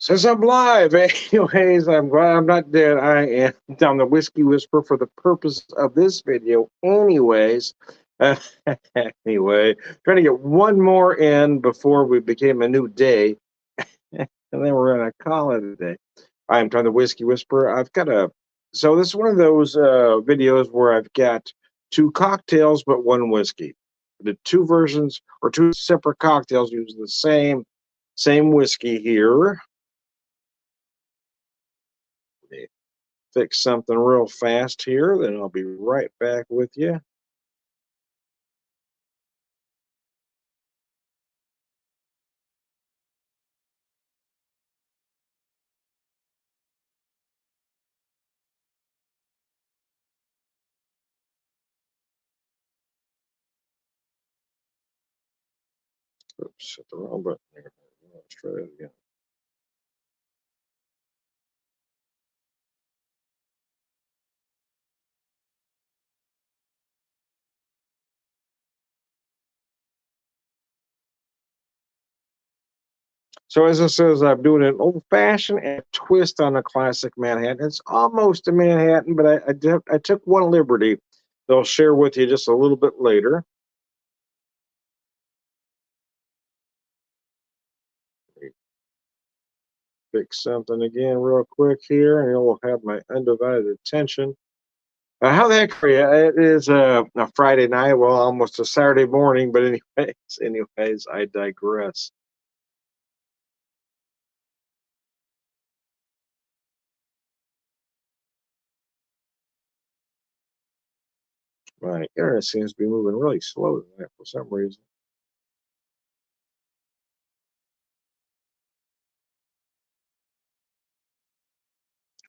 Since I'm live, anyways, I'm glad I'm not dead. I am down the Whiskey Whisper for the purpose of this video, anyways. Uh, anyway, trying to get one more in before we became a new day, and then we're gonna call it a day. I'm Tom the Whiskey Whisperer. So this is one of those videos where I've got two cocktails but one whiskey. The two versions or two separate cocktails using the same whiskey here. Fix something real fast here, then I'll be right back with you. Oops, hit the wrong button here. Let's try that again. So as I says, I'm doing an old fashioned and a twist on a classic Manhattan. It's almost a Manhattan, but I took one liberty that I'll share with you just a little bit later. Fix something again real quick here, and you'll have my undivided attention. How the heck are you? It is a Friday night, well, almost a Saturday morning, but anyways, I digress. My internet seems to be moving really slow tonight for some reason.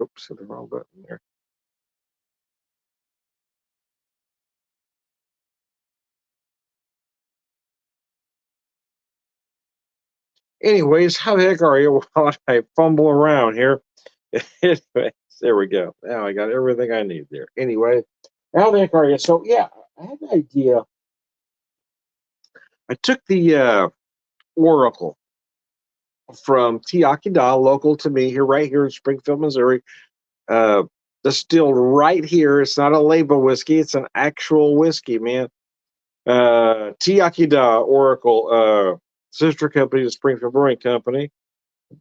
Oops, hit the wrong button there. Anyways, how the heck are you while I fumble around here? Anyways, there we go. Now I got everything I need there. Anyway, how the heck are you? So yeah, I had an idea. I took the Oracle from Tiakida, local to me here, right here in Springfield, Missouri. Uh, distilled right here. It's not a label whiskey; it's an actual whiskey, man. Tiakida Oracle, sister company to Springfield Brewing Company,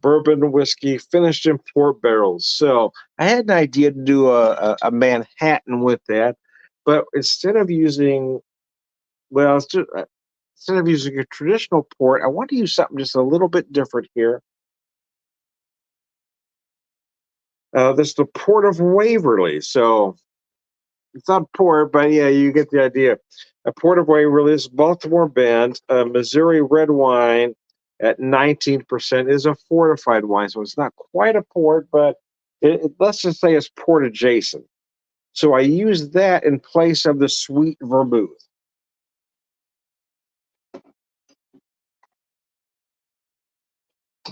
bourbon whiskey finished in port barrels. So I had an idea to do a Manhattan with that, but well, instead of using a traditional port, I want to use something just a little bit different here. This is the Port of Waverly. So it's not port, but yeah, you get the idea. A Port of Waverly is Baltimore Bend, Missouri red wine at 19% is a fortified wine. So it's not quite a port, but let's just say it's port adjacent. So I use that in place of the sweet vermouth.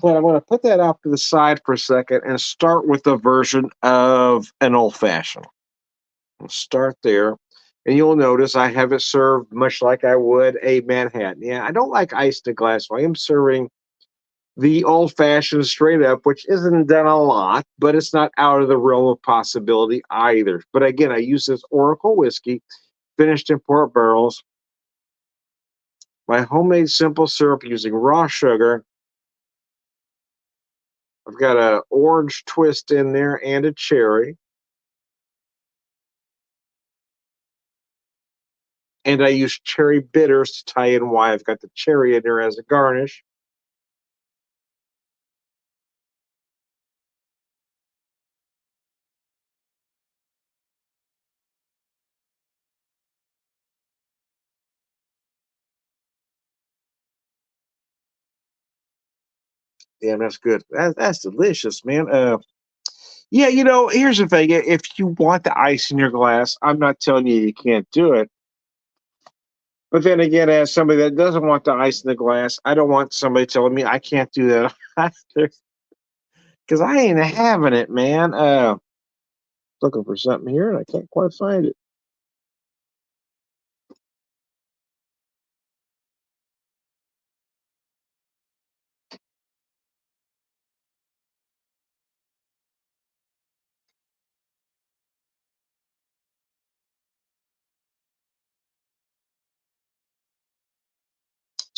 But I'm going to put that off to the side for a second and start with a version of an old fashioned. We'll start there. And you'll notice I have it served much like I would a Manhattan. Yeah, I don't like ice in a glass, so I am serving the old fashioned straight up, which isn't done a lot, but it's not out of the realm of possibility either. But again, I use this Oracle whiskey finished in port barrels, my homemade simple syrup using raw sugar. I've got an orange twist in there and a cherry. And I use cherry bitters to tie in why I've got the cherry in there as a garnish. Damn, that's good. That's delicious, man. Yeah, here's the thing. If you want the ice in your glass, I'm not telling you you can't do it. But then again, as somebody that doesn't want the ice in the glass, I don't want somebody telling me I can't do that either. Because I ain't having it, man. Looking for something here and I can't quite find it.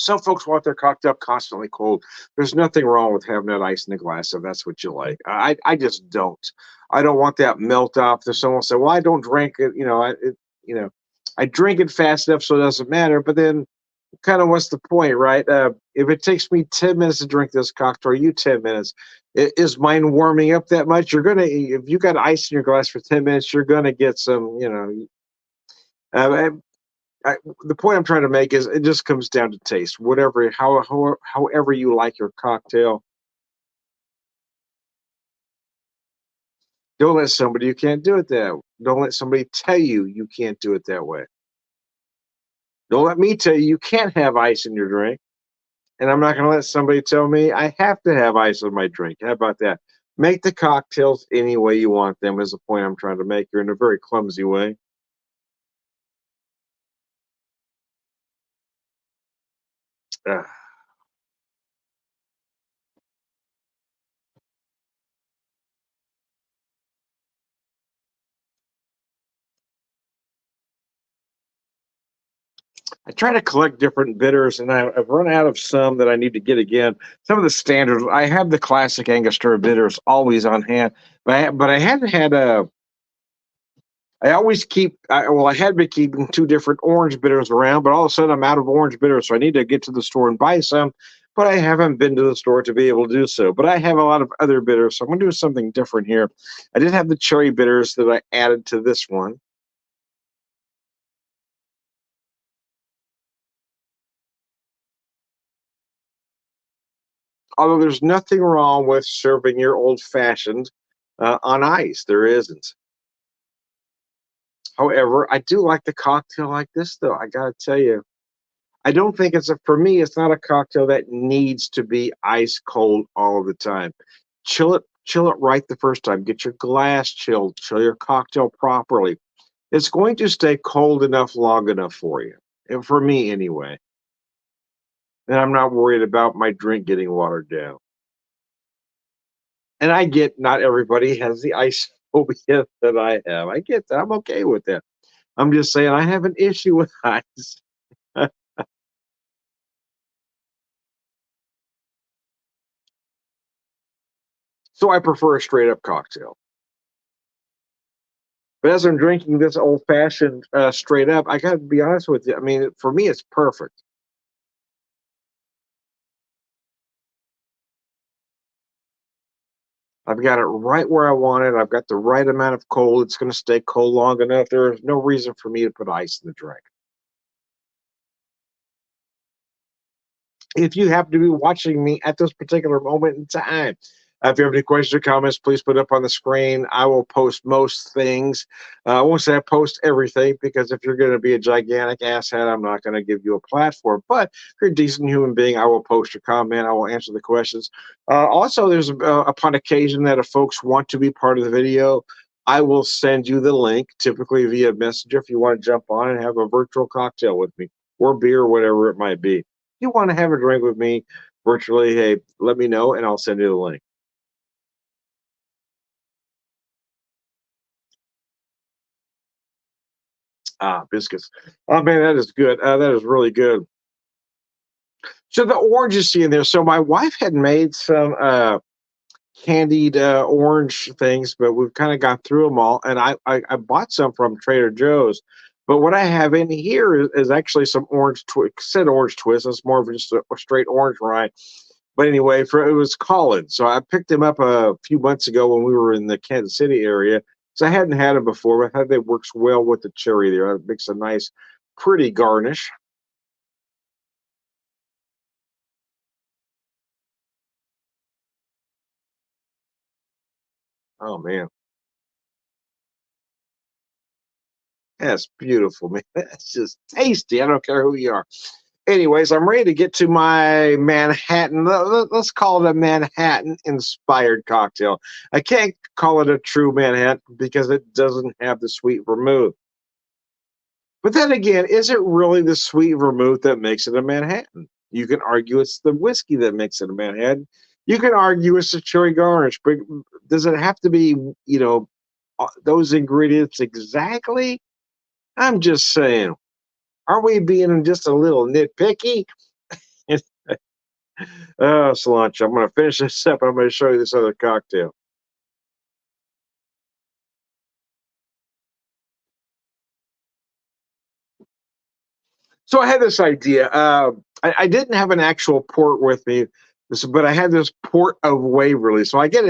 Some folks want their cocktail constantly cold. There's nothing wrong with having that ice in the glass if that's what you like. I just don't. I don't want that melt off. If someone say, "Well, I don't drink it," you know, I drink it fast enough so it doesn't matter. But then, kind of, what's the point, right? If it takes me 10 minutes to drink this cocktail, you 10 minutes. Is mine warming up that much? You're gonna, if you got ice in your glass for 10 minutes, you're gonna get some, Uh, I, the point I'm trying to make is it just comes down to taste. Whatever, however you like your cocktail, don't let somebody you can't do it that. Don't let somebody tell you you can't do it that way. Don't let me tell you you can't have ice in your drink, and I'm not going to let somebody tell me I have to have ice in my drink. How about that? Make the cocktails any way you want them. Is the point I'm trying to make here in a very clumsy way. Uh, I try to collect different bitters, and I've run out of some that I need to get again. Some of the standards. I have the classic Angostura bitters always on hand, but I hadn't had a. I always keep. Well, I had been keeping two different orange bitters around, but all of a sudden I'm out of orange bitters, so I need to get to the store and buy some. But I haven't been to the store to be able to do so. But I have a lot of other bitters, so I'm going to do something different here. I did have the cherry bitters that I added to this one. Although there's nothing wrong with serving your old fashioned on ice, there isn't. However, I do like the cocktail like this, though. I gotta tell you, I don't think for me. It's not a cocktail that needs to be ice cold all the time. Chill it right the first time. Get your glass chilled. Chill your cocktail properly. It's going to stay cold enough long enough for you, and for me anyway. And I'm not worried about my drink getting watered down. And I get not everybody has the ice phobia that I have. I get that. I'm okay with that. I'm just saying I have an issue with ice. So I prefer a straight up cocktail. But as I'm drinking this old fashioned straight up, I got to be honest with you. I mean, for me, it's perfect. I've got it right where I want it. I've got the right amount of cold. It's going to stay cold long enough. There is no reason for me to put ice in the drink. If you happen to be watching me at this particular moment in time. If you have any questions or comments, please put it up on the screen. I will post most things. I won't say I post everything because if you're going to be a gigantic asshat, I'm not going to give you a platform. But if you're a decent human being, I will post your comment. I will answer the questions. Also, there's upon occasion that if folks want to be part of the video, I will send you the link, typically via Messenger, if you want to jump on and have a virtual cocktail with me or beer, whatever it might be you want to have a drink with me virtually, hey, let me know and I'll send you the link. Ah, biscuits. Oh man, that is good. That is really good. So the orange you see in there. So my wife had made some candied orange things, but we've kind of gone through them all. And I bought some from Trader Joe's. But what I have in here is actually some said orange twist. It's more of just a straight orange rind. But anyway, it was Colin. So I picked him up a few months ago when we were in the Kansas City area. So I hadn't had it before, but I think it works well with the cherry there. It makes a nice, pretty garnish. Oh man, that's beautiful, man. That's just tasty. I don't care who you are. Anyways, I'm ready to get to my Manhattan. Let's call it a Manhattan inspired cocktail. I can't call it a true Manhattan because it doesn't have the sweet vermouth. But then again, is it really the sweet vermouth that makes it a Manhattan? You can argue it's the whiskey that makes it a Manhattan. You can argue it's the cherry garnish, but does it have to be, those ingredients exactly? I'm just saying, are we being just a little nitpicky? Cilantro. I'm going to finish this up. I'm going to show you this other cocktail. So I had this idea. I didn't have an actual port with me, but I had this port of Waverly. So I get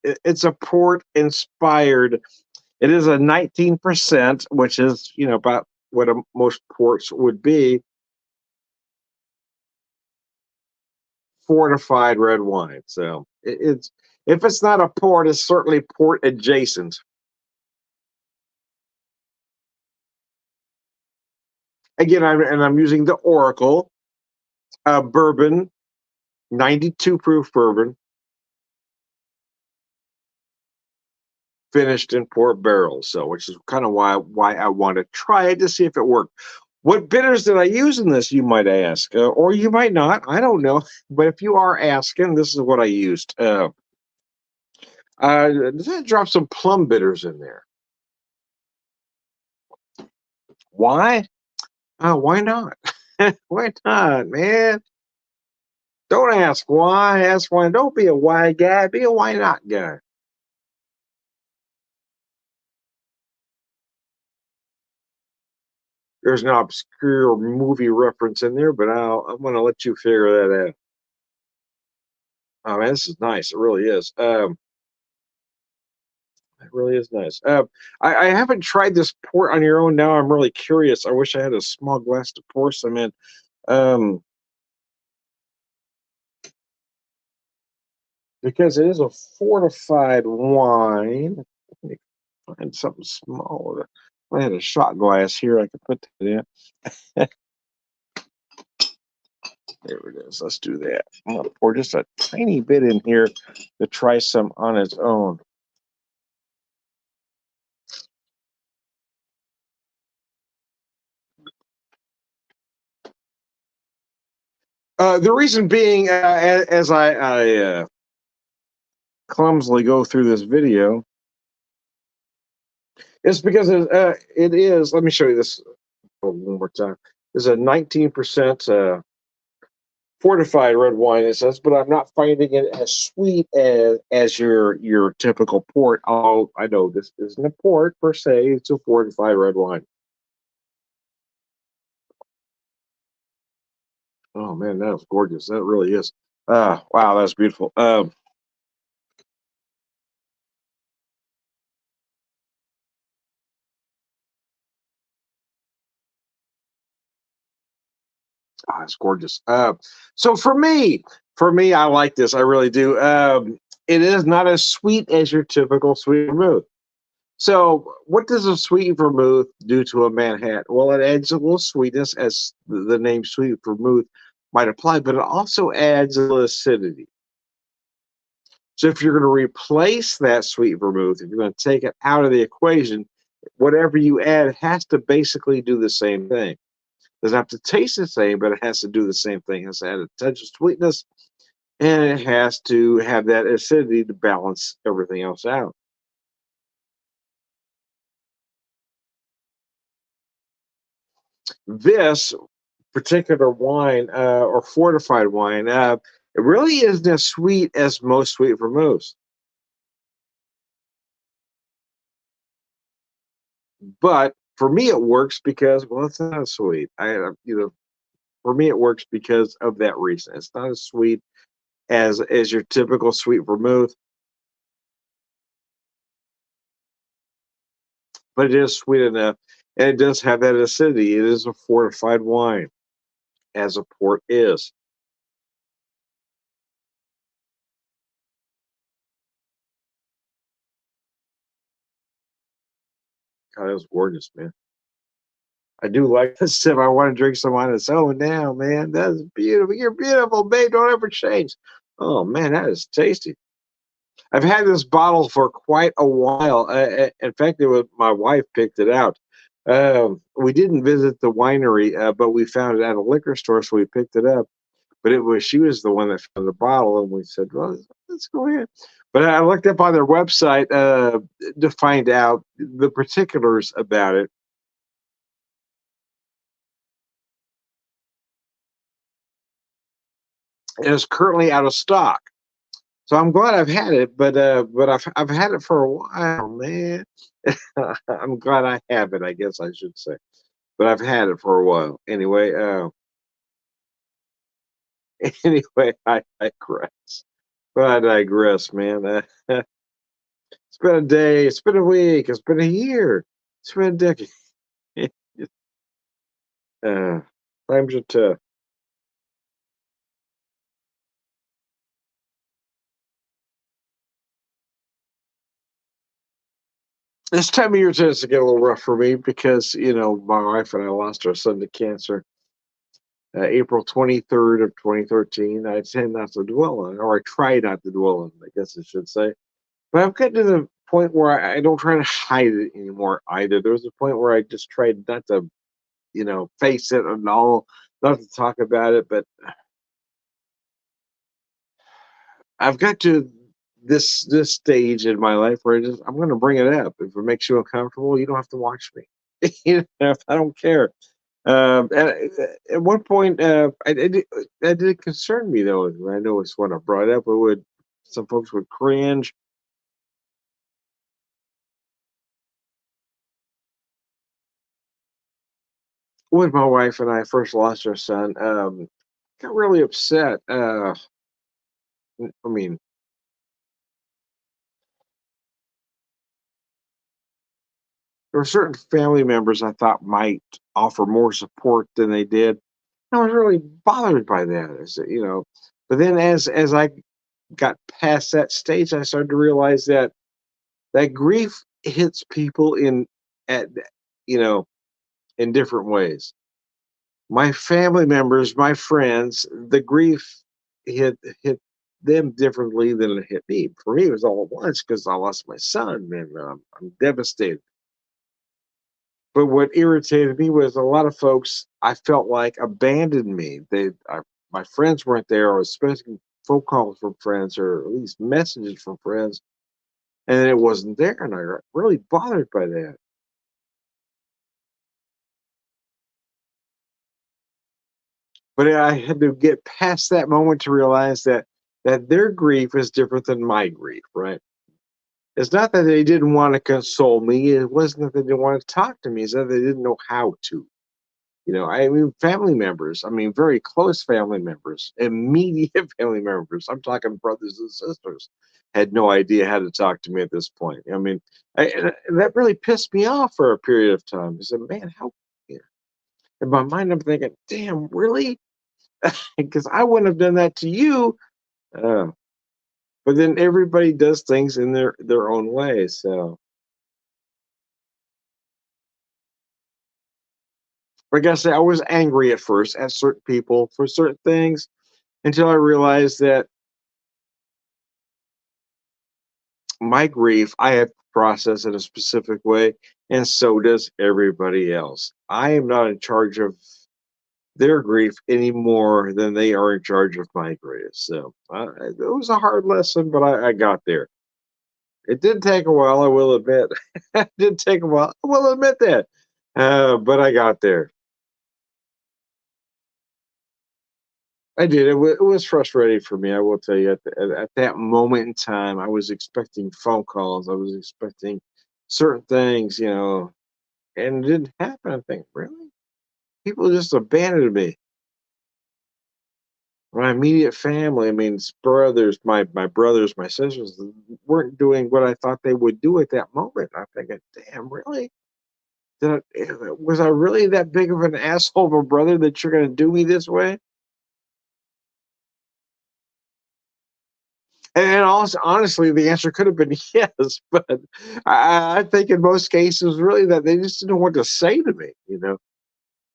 it's a port inspired. It is a 19%, which is about what most ports would be. Fortified red wine. So it's if it's not a port, it's certainly port adjacent. Again, I'm using the Oracle bourbon, 92 proof bourbon, finished in port barrels. So, which is kind of why I want to try it to see if it worked. What bitters did I use in this? You might ask, or you might not. I don't know. But if you are asking, this is what I used. Drop some plum bitters in there. Why? Why not? Why not, man? Don't ask why. Ask why. Don't be a why guy. Be a why not guy. There's an obscure movie reference in there, but I'm going to let you figure that out. Oh man, this is nice. It really is. It really is nice. I haven't tried this port on your own. Now I'm really curious. I wish I had a small glass to pour some in. Um, because it is a fortified wine. Let me find something smaller. I had a shot glass here. I could put that in. There it is. Let's do that. I'm going to pour just a tiny bit in here to try some on its own. The reason being, as I clumsily go through this video, is because it is. Let me show you this one more time. It's a 19% fortified red wine. It says, but I'm not finding it as sweet as your typical port. Oh, I know this isn't a port per se. It's a fortified red wine. Oh man, that was gorgeous. That really is. Wow, that's beautiful. It's gorgeous. So for me, I like this. I really do. It is not as sweet as your typical sweet vermouth. So, what does a sweet vermouth do to a Manhattan? Well, it adds a little sweetness, as the name sweet vermouth might apply, but it also adds a little acidity. So, if you're going to replace that sweet vermouth, if you're going to take it out of the equation, whatever you add has to basically do the same thing. Doesn't have to taste the same, but it has to do the same thing. It has to add a touch of sweetness, and it has to have that acidity to balance everything else out. This particular wine or fortified wine, it really isn't as sweet as most sweet vermouths, but for me it works because well, it's not sweet. For me it works because of that reason. It's not as sweet as your typical sweet vermouth, but it is sweet enough, and it does have that acidity. It is a fortified wine, as a port is. God, it was gorgeous, man. I do like this stuff. I want to drink some on its own now, man. That's beautiful. You're beautiful, babe. Don't ever change. Oh man, that is tasty. I've had this bottle for quite a while. In fact, my wife picked it out. We didn't visit the winery, but we found it at a liquor store, so we picked it up. But it was she was the one that found the bottle, and we said, "Well, let's go ahead." But I looked up on their website to find out the particulars about it. and it's currently out of stock. So I'm glad I've had it, but I've had it for a while, man. I'm glad I have it, I guess I should say. But I've had it for a while. Anyway, anyway, I digress. But I digress, man. It's been a day, it's been a week, it's been a year, it's been a decade. uh, Times are tough. This time of year tends to get a little rough for me because, my wife and I lost our son to cancer April 23rd of 2013. I tend not to dwell on it, or I try not to dwell on it, I guess I should say. But I've gotten to the point where I don't try to hide it anymore either. There was a point where I just tried not to, face it and all, not to talk about it. But I've got to this stage in my life where I'm going to bring it up. If it makes you uncomfortable, you don't have to watch me. I don't care. At one point, that did concern me though. I know it's when I brought it up. It would Some folks would cringe. When my wife and I first lost our son, got really upset. I mean, there were certain family members I thought might offer more support than they did. I was really bothered by that. But then as I got past that stage, I started to realize that grief hits people at you know in different ways. My family members, my friends, the grief hit them differently than it hit me. For me, it was all at once because I lost my son, and I'm devastated. But what irritated me was a lot of folks I felt like abandoned me. My friends weren't there. I was expecting phone calls from friends or at least messages from friends, and it wasn't there, and I got really bothered by that. But I had to get past that moment to realize that their grief is different than my grief, right? It's not that they didn't want to console me. It wasn't that they didn't want to talk to me. It's that they didn't know how to. I mean, family members. I mean, very close family members, immediate family members. I'm talking brothers and sisters. Had no idea how to talk to me at this point. I mean, and that really pissed me off for a period of time. I said, "Man, how?" Yeah. In my mind, I'm thinking, "Damn, really?" Because I wouldn't have done that to you. Uh, but then everybody does things in their own way. So, like I said, I was angry at first at certain people for certain things until I realized that my grief I have to process in a specific way, and so does everybody else. I am not in charge of their grief any more than they are in charge of my grief. So it was a hard lesson, but I got there. It did take a while, I will admit. It did take a while, I will admit that. But I got there. I did. It was frustrating for me. I will tell you. At that moment in time, I was expecting phone calls. I was expecting certain things, and it didn't happen. I think, really, people just abandoned me. My immediate family, I mean, brothers, my brothers, my sisters, weren't doing what I thought they would do at that moment. I'm thinking, damn, really? Was I really that big of an asshole of a brother that you're going to do me this way? And also, honestly, the answer could have been yes, but I think in most cases, really, that they just didn't know what to say to me.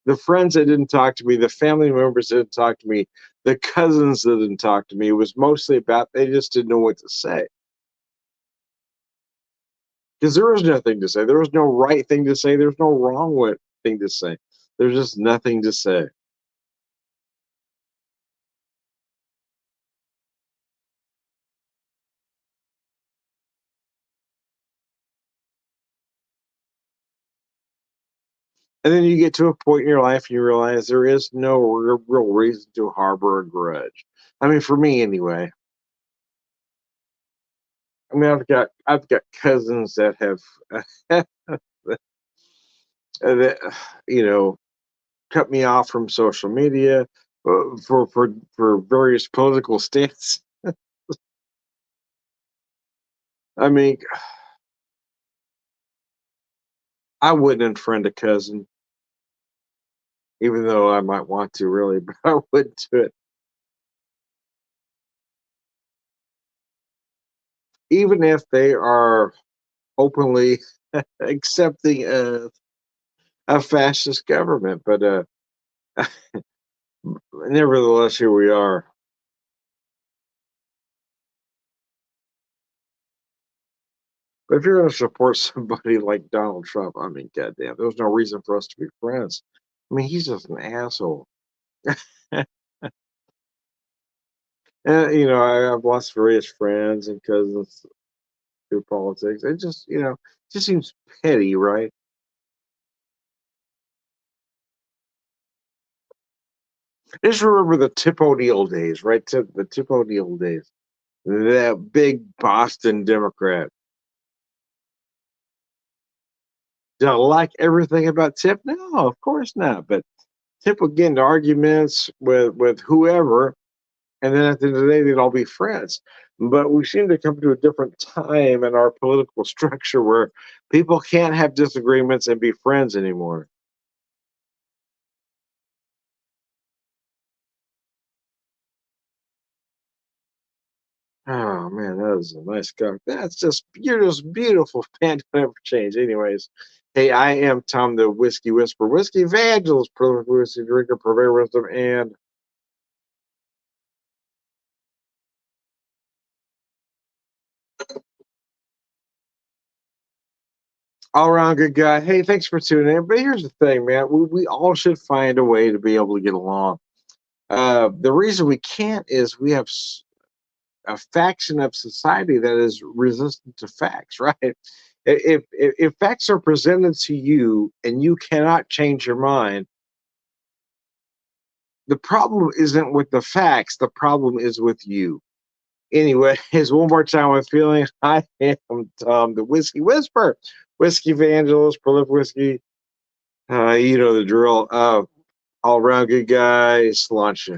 The friends that didn't talk to me, the family members that didn't talk to me, the cousins that didn't talk to me, it was mostly about they just didn't know what to say because there was nothing to say. There was no right thing to say. There's no thing to say. There's just nothing to say. And then you get to a point in your life and you realize there is no real reason to harbor a grudge. I mean, for me anyway. I mean, I've got cousins that have that cut me off from social media for various political stance. I mean, I wouldn't unfriend a cousin, even though I might want to really, but I wouldn't do it. Even if they are openly accepting a fascist government. But nevertheless, here we are. But if you're going to support somebody like Donald Trump, I mean, goddamn, there's no reason for us to be friends. I mean, he's just an asshole. And I've lost various friends and cousins through politics. It just seems petty, right? I just remember the Tip O'Neill days, right? The Tip O'Neill days. That big Boston Democrat. Did I like everything about Tip? No, of course not. But Tip would get into arguments with whoever, and then at the end of the day, they'd all be friends. But we seem to come to a different time in our political structure where people can't have disagreements and be friends anymore. Oh man, that was a nice guy. You're just beautiful, man. Don't ever change. Anyways, hey, I am Tom the Whiskey Whisperer, Whiskey Evangelist, prolific whiskey drinker, purveyor of wisdom, and all around good guy. Hey, thanks for tuning in. But here's the thing, man. We all should find a way to be able to get along. The reason we can't is we have a faction of society that is resistant to facts, right? If facts are presented to you and you cannot change your mind, the problem isn't with the facts. The problem is with you. Anyways, one more time with feeling. I am Tom, the Whiskey Whisperer, Whiskey Evangelist, prolific whiskey. You know the drill. All around good guy. Launch